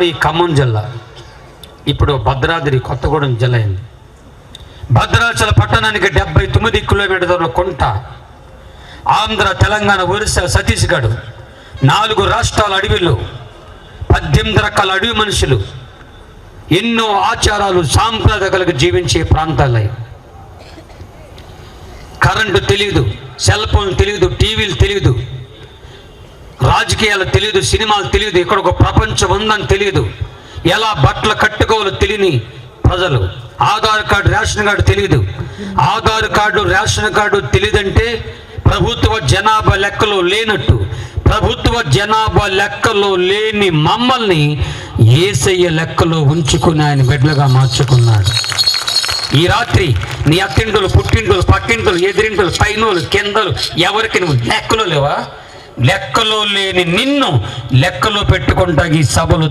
ఈ ఖమ్మం జిల్లా ఇప్పుడు భద్రాద్రి కొత్తగూడెం జిల్లా అయింది. భద్రాచల పట్టణానికి 79 కిలోమీటర్ల కొంట. ఆంధ్ర, తెలంగాణ, ఒరిస్సా, ఛత్తీస్గఢ్ 4 రాష్ట్రాల అడవిలో 18 రకాల అడవి మనుషులు ఎన్నో ఆచారాలు సాంప్రదాయాలకు జీవించే ప్రాంతాలై. కరెంటు తెలియదు, సెల్ ఫోన్ తెలియదు, టీవీలు తెలియదు, రాజకీయాలు తెలియదు, సినిమాలు తెలియదు, ఇక్కడ ఒక ప్రపంచం ఉందని తెలియదు, ఎలా బట్టలు కట్టుకోవాలో తెలియని ప్రజలు. ఆధార్ కార్డు, రేషన్ కార్డు తెలియదు. ఆధార్ కార్డు, రేషన్ కార్డు తెలియదంటే ప్రభుత్వ జనాభా లెక్కలో లేనట్టు. ప్రభుత్వ జనాభా లెక్కలో లేని మమ్మల్ని యేసయ్య లెక్కలో ఉంచుకుని ఆయన బిడ్డలుగా మార్చుకున్నాడు. ఈ రాత్రి నీ అత్తింటులు, పుట్టింటులు, పక్కింటులు, ఎదిరింటులు, పైనోలు, కిందలు ఎవరికి నువ్వు లెక్కలో లేవా? లెక్కలో లేని నిన్ను లెక్కలో పెట్టుకుంటా ఈ సభలు